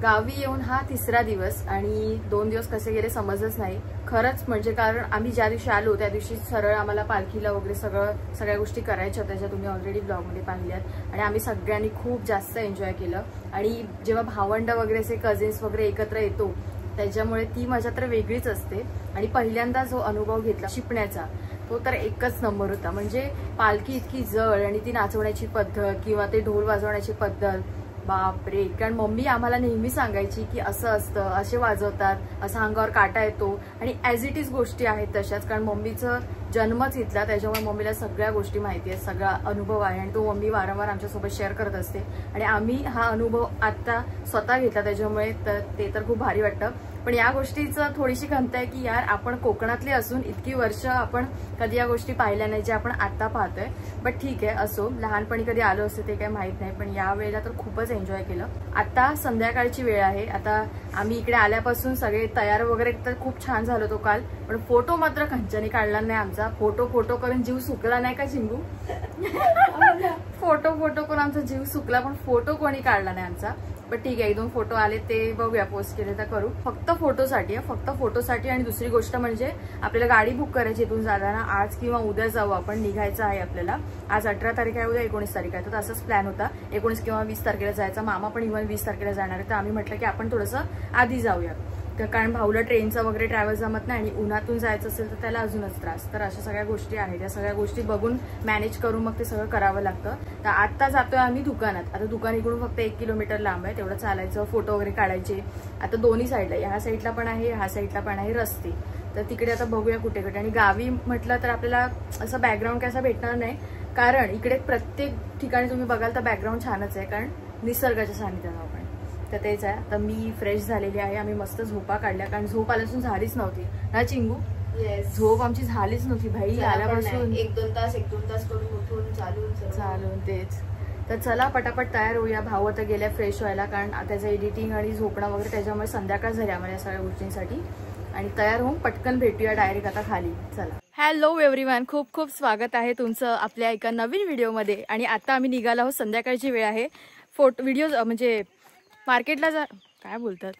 गावी येऊन हा तिसरा दिवस आणि 2 दिवस कसे गेले समजच नाही खरंच. म्हणजे कारण आम्ही ज्या दिवशी आलो त्या दिवशी सरळ आम्हाला पालखीला वगैरे सगळ्या गोष्टी करायच्या होत्या ज्या तुम्ही ऑलरेडी ब्लॉगमध्ये पाहिल्यात आणि आम्ही सगळ्यांनी खूप जास्त एन्जॉय केलं. आणि जेव्हा भावंड वगैरे असे कझिन्स वगैरे एकत्र येतो त्याच्यामुळे ती मजा तर वेगळीच असते. आणि पहिल्यांदा जो अनुभव घेतला शिपण्याचा तो तर एकच नंबर होता. म्हणजे पालखी इतकी जड आणि ती नाचवण्याची पद्धत किंवा ते ढोल वाजवण्याची पद्धत बापरे. कारण मम्मी आम्हाला नेहमी सांगायची की असं असतं, असे वाजवतात, असा अंगावर काटा येतो आणि ॲज इट इज गोष्टी आहेत तशाच. कारण मम्मीचं जन्मच इथला त्याच्यामुळे मम्मीला सगळ्या गोष्टी माहिती आहेत, सगळा अनुभव आहे आणि तो मम्मी वारंवार आमच्यासोबत शेअर करत असते. आणि आम्ही हा अनुभव आता स्वतः घेतला त्याच्यामुळे ते तर खूप भारी वाटतं. पण या गोष्टीचं थोडीशी खंत आहे की यार आपण कोकणातले असून इतकी वर्ष आपण कधी या गोष्टी पाहिल्या नाही ज्या आपण आता पाहतोय. बट ठीक आहे, असो, लहानपणी कधी आलो असते ते काही माहित नाही. पण या वेळेला तर खूपच एन्जॉय केलं. आता संध्याकाळची वेळ आहे. आता आम्ही इकडे आल्यापासून सगळे तयार वगैरे तर खूप छान झालो तो काल. पण फोटो मात्र खंचनी काढला नाही आमचा. फोटो करून जीव सुकला नाही का चिंगू? फोटो करून आमचा जीव सुकला पण फोटो कोणी काढला नाही आमचा. पण ठीक आहे, 1-2 फोटो आले ते बघूया, पोस्ट केले तर करू. फक्त फोटोसाठी. आणि दुसरी गोष्ट म्हणजे आपल्याला गाडी बुक करायची इथून जाताना. आज किंवा उद्या जाऊ आपण, निघायचं आहे आपल्याला. आज 18 तारीख आहे, उद्या 19 तारीख आहे. तर असंच प्लॅन होता 19 किंवा 20 तारखेला जायचा. मामा पण इव्हन 20 तारखेला जाणार आहे. तर आम्ही म्हटलं की आपण थोडंसं आधी जाऊया. कारण भाऊला ट्रेनचं वगैरे ट्रॅव्हल जमत नाही आणि उन्हातून जायचं असेल तर त्याला अजूनच त्रास. तर अशा सगळ्या गोष्टी आहेत. या सगळ्या गोष्टी बघून मॅनेज करून मग ते सगळं करावं लागतं. तर आता जातोय आम्ही दुकानात. आता दुकान इकडून फक्त 1 किलोमीटर लांब आहे. तेवढं चालायचं, फोटो वगैरे काढायचे. आता दोन्ही साईडला, ह्या साईडला पण आहे, ह्या साईडला पण आहे रस्ते. तर तिकडे आता बघूया कुठे कुठे. आणि गावी म्हटलं तर आपल्याला असं बॅकग्राऊंड काय असं भेटणार नाही. कारण इकडे प्रत्येक ठिकाणी तुम्ही बघाल तर बॅकग्राऊंड छानच आहे. कारण निसर्गाच्या सानिध्यात आपण. तर तेच आहे. आता मी फ्रेश झालेली आहे. आम्ही मस्त झोपा काढल्या कारण झोप आल्यापासून झालीच नव्हती ना चिंगू? झोप आमची झालीच नव्हती भाई. आल्यापासून 1-2 तास करून उठून चालून तेच. तर चला पटापट तयार होऊया. भाऊ आता गेल्या फ्रेश व्हायला कारण त्याचं एडिटिंग आणि झोपणं वगैरे त्याच्यामुळे संध्याकाळ झाली आम्हाला या सगळ्या गोष्टींसाठी. आणि तयार होऊन पटकन भेटूया डायरेक्ट आता खाली. चला. हॅलो एव्हरीवन, खूप खूप स्वागत आहे तुमचं आपल्या एका नवीन व्हिडिओमध्ये. आणि आता आम्ही निघालो आहोत. संध्याकाळची वेळ आहे. व्हिडिओ म्हणजे मार्केटला काय बोलतात,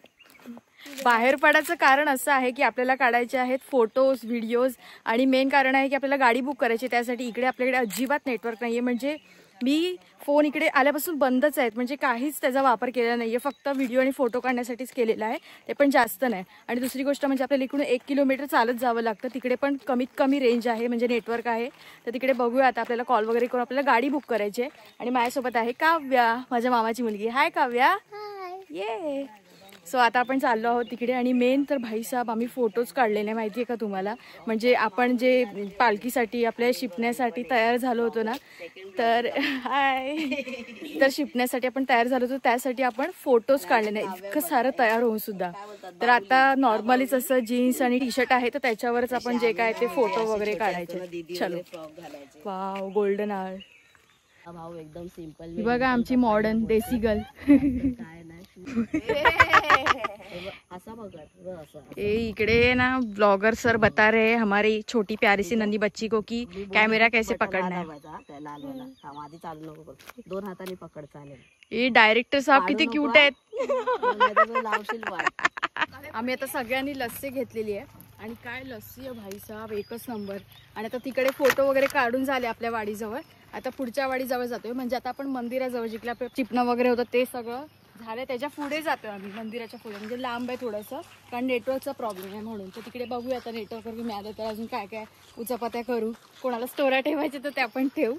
बाहेर पडायचं कारण असं आहे की आपल्याला काढायचे आहेत फोटोज, व्हिडिओज. आणि मेन कारण आहे की आपल्याला गाडी बुक करायची. त्यासाठी इकडे आपल्याकडे अजिबात नेटवर्क नाहीये. म्हणजे मी फोन इकडे आल्यापासून बंदच आहेत. म्हणजे काहीच त्याचा वापर केलेला नाहीये. फक्त व्हिडिओ आणि फोटो काढण्यासाठीच केलेला आहे. ते पण जास्त नाही. आणि दुसरी गोष्ट म्हणजे आपल्याला इकडून 1 किलोमीटर चालत जावं लागतं. तिकडे पण कमीत कमी रेंज आहे, म्हणजे नेटवर्क आहे. तर तिकडे बघूया आता. आपल्याला कॉल वगैरे करून आपल्याला गाडी बुक करायची आहे. आणि माझ्यासोबत आहे काव्या, माझ्या मामाची मुलगी. हाय काव्या. ये. सो आता आपण चाललो आहोत तिकडे. आणि मेन तर भाईसाहेब आम्ही फोटोज काढलेले, माहिती आहे का तुम्हाला? म्हणजे आपण जे पालखीसाठी आपल्या शिपण्यासाठी तयार झालो होतो ना, तर शिपण्यासाठी आपण तयार झालो होतो त्यासाठी आपण फोटोज काढले नाही. इतकं सारं तयार होऊन सुद्धा. तर आता नॉर्मलीच असं जीन्स आणि टी शर्ट आहे तर त्याच्यावरच आपण जे काय ते फोटो वगैरे काढायचे. चलो. वाव, गोल्डन आर. भाऊ एकदम सिंपल. बघा आमची मॉडर्न देसी गर्ल. काय नाही इकडे ना ब्लॉगर सर बता रहे हैं हमारी छोटी प्यारी सी नन्ही बच्ची को कि कैमरा कैसे पकड़ना है. 2 हाताने पकड चालेल. ये डायरेक्टर साहब किती क्यूट आहेत. आम्ही आता सगळ्यांनी लस्सी घेतलेली आहे. आणि काय लस्सी आहे भाई साहेब, एकच नंबर. आणि आता तिकडे फोटो वगैरे काढून झाले आपल्या वाडीजवळ. आता पुढच्या वाडीजवळ जातोय. म्हणजे आता आपण मंदिराजवळ जिकडे आपलं चिपणं वगैरे होतं ते सगळं झालं. त्याच्या पुढे जातोय आम्ही, मंदिराच्या पुढे. म्हणजे लांब आहे थोडंसं कारण नेटवर्कचा प्रॉब्लेम आहे म्हणून. तर तिकडे बघूया आता नेटवर्क वगैरे मिळालं तर अजून काय काय उचापत्या करू. कोणाला स्टोऱ्या ठेवायच्या तर त्या पण ठेवू.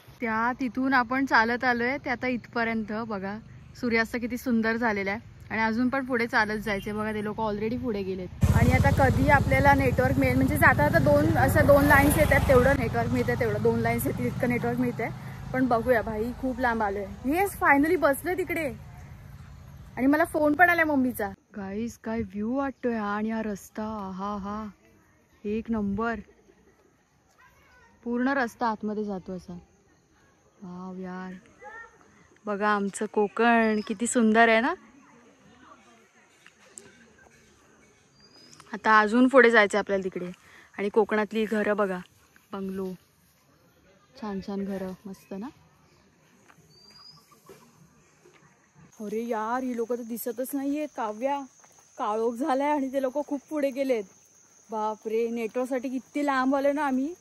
तिथून आपण चालत आलोय ते आता इथपर्यंत. बघा सूर्यास्त किती सुंदर झालेला आहे. आणि अजून पण पुढे चालत जायचे. बघा ते लोक ऑलरेडी पुढे गेलेत. आणि आता कधी आपल्याला नेटवर्क मिळेल, म्हणजे जाता आता 2 लाईन्स येतात तेवढं नेटवर्क मिळते, तेवढं 2 लाईन्स येतील इतकं नेटवर्क मिळते. पण बघूया भाई, खूप लांब आलोय. येस, फायनली बसलोय तिकडे. आणि मला फोन पण आलाय मम्मीचा. गाईस काय व्ह्यू वाटतोय हा. आणि हा रस्ता, हा एक नंबर. पूर्ण रस्ता आतमध्ये जातो असा. वाव यार, बघा आमचं कोकण किती सुंदर आहे ना. आता अजून पुढे जायचं आपल्याला तिकडे. आणि कोकणातली घरं बघा, बंगलो, छान छान घरं, मस्त ना. अरे यार ही लोक तर दिसतच नाहीयेत. काव्या काळोख झालाय आणि ते लोक खूप पुढे गेलेत. बापरे, नेटवर्क साठी किती लांब आले ना आम्ही.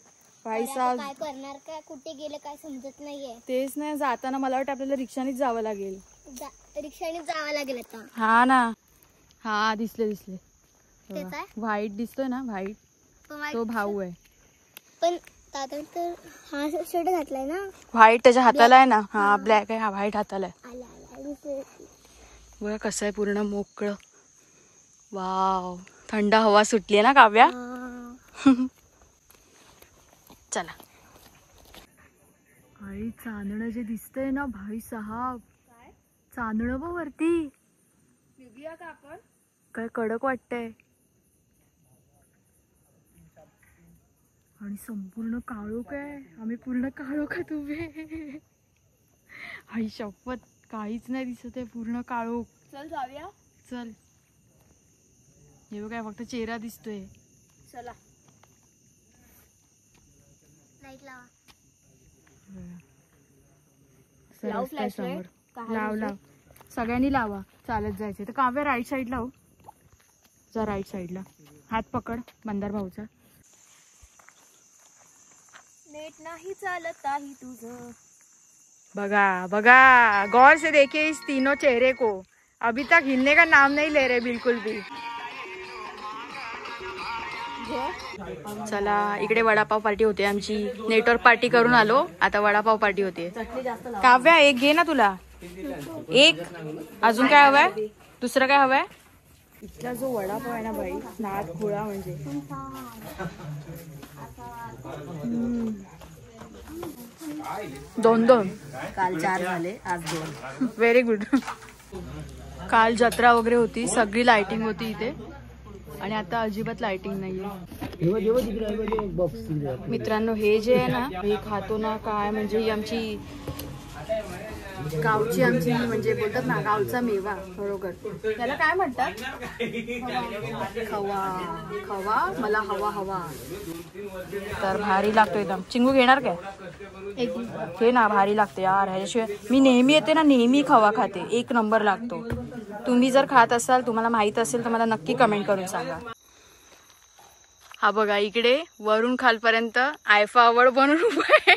काय करणार, काय कुठे गेले काय समजत नाहीये. तेच नाही, जाताना मला वाटतं आपल्याला रिक्षानेच जावं लागेल. रिक्षाने जावं लागेल आता. हा ना, हा दिसले तेच आहे. व्हाईट दिसतोय ना, व्हाईट तो भाऊ आहे. पण दादा तर हा शर्ट घातलाय ना, व्हाईट त्याच्या हाताला आहे ना. हा ब्लॅक आहे, हा व्हाईट हाताला आहे. आला बघा कसं आहे पूर्ण मोकळं. वाव, थंड हवा सुटली ना काव्या. चला. आई चांदणं जे दिसतंय ना भाई साहब, चांदणं बघ वरती. का आपण काय कडक वाटतंय आणि संपूर्ण काळोख आहे. आम्ही पूर्ण काळोखात उभे. आई शपथ काहीच नाही दिसत आहे, पूर्ण काळोख. चल जाऊया, चल. हे बघ काय फक्त चेहरा दिसतोय. चला लाईट लावा. लाव सगळ्यांनी लावा. चालत जायचे तर काव्या राईट साईड लाव जा, राईट साईडला. हात पकड मंदार भाऊचा. नेट नाही चालत आहे तुझं. बघा बघा, गौर से देखिए इस तीनों चेहरे को. अभी तक हिलने का नाम नहीं ले रहे बिल्कुल भी. चला, इकडे वडापाव पार्टी होते आमची. नेटवर्क पार्टी करून आलो, आता वडापाव पार्टी होते. काव्या एक घे ना तुला. एक अजून काय हवंय, दुसरं काय हवंय. इथला जो वडापाव आहे ना भाई, नाद खुळा म्हणजे. दोन काल 4 झाले, आज 2. Very good. काल जत्रा वगैरे होती, सगळी लाइटिंग होती इथे आणि आता अजिबात लाइटिंग नाहीये. मित्रांनो, हे जे आहे ना, हे खातो ना काय म्हणजे ही आमची गावची आमची म्हणजे बोलतात ना गावचा मेवा. बरोबर, त्याला काय म्हणतात, खवा. खवा मला हवा. तर भारी लागतो एकदम. चिंगू घेणार काय, हे ना भारी लागते यार. ह्याशिवाय मी नेहमी येते ना, नेहमी खवा खाते, 1 नंबर लागतो. तुम्ही जर खात असाल, तुम्हाला माहित असेल तर मला नक्की कमेंट करून सांगा. हा बघा, इकडे वरून खालपर्यंत आयफा अवॉर्ड बनून उभा आहे.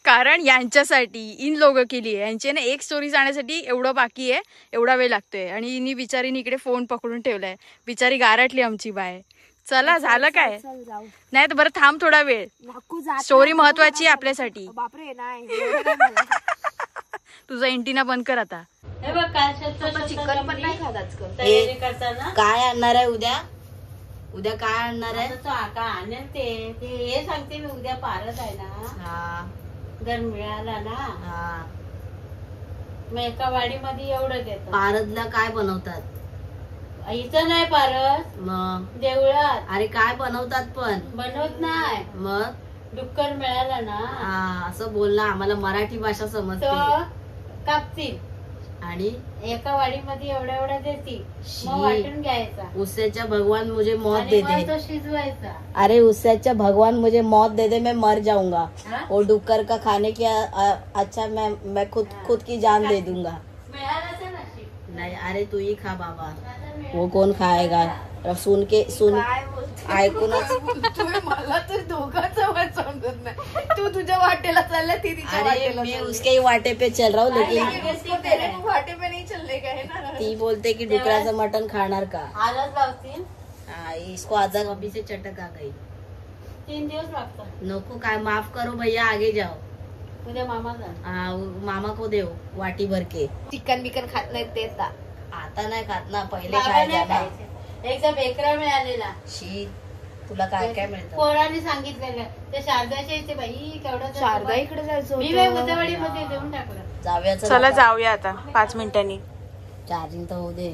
कारण यांच्यासाठी इन लोक केली आहे. यांची ना एक स्टोरी जाण्यासाठी एवढं बाकी आहे, एवढा वेळ लागतोय. आणि इनी बिचारीने इकडे फोन पकडून ठेवलाय. बिचारी गारटली आमची बाय. चला, झालं काय, नाही तर बरं थांब थोडा वेळ. स्टोरी महत्वाची आहे आपल्यासाठी. बापरे नाही. तुझा एंटीना बंद कर आता. हे बघ, काल चिकन पण नाही खात आजकाल. तयारी करताना काय आणणार आहे उद्या काय आणणार आहे. तो आका आणेल ते हे सांगते मी. उद्या पारस आहे ना, हा जर मिळाला ना, हा. मग एका वाडीमध्ये एवढं देतात. पारदला काय बनवतात. इथं नाही पारस, मग देवळात. अरे काय बनवतात पण बनवत नाही. मग डुक्कर मिळाला ना, हा असं बोल ना, आम्हाला मराठी भाषा समजते. तर कापतील आणि एका वाडीमध्ये एवढा देतील, मग वाटून घ्यायचा. उससे भगवान मुझे मौत दे दे. तो शिजवायचा. अरे उससे भगवान मुझे मौत दे दे, मैं मर जाऊंगा. वो डुक्कर का खाने की अच्छा मैं खुद की जान दे दूंगा. मिळालं नशीब. नाही, अरे तू ही खा बाबा. वो कोण खाएगा. सुन ऐकूनच. मला तर दोघांचा वाट समजत नाही. तू तुझ्या वाटेला चालला, ती तिच्या वाटेला. मैं उसके ही वाटे पे चल रहा हूँ, लेकिन तेरे वाटे पे नहीं चलने का है ना. ती बोलते की डुकराचं मटण खाणार का. आलंच लावतील. इसको आजा अभी से चटक आ गई. 3 दिवस लागतात. नको काय, माफ करो भैया, आगे जाओ. उद्या मामा जा. मामा को देव वाटी भर के. चिकन बिकन खात नाही ते. आता नाही खात ना, पहिले बाबा खायचा नाही ना. खायचे. एकदा बेकरा मिळालेला. शी, तुला काय काय मिळतं. पोरांनी सांगितलेलं ते शारदाच्या इथे. बाई केवढं शारदा इकडे जायचं मी बुधवाडी मध्ये देऊन टाकलं. जाऊया चला जाऊया आता 5 मिनिटांनी. चार्जिंग तर होऊ दे.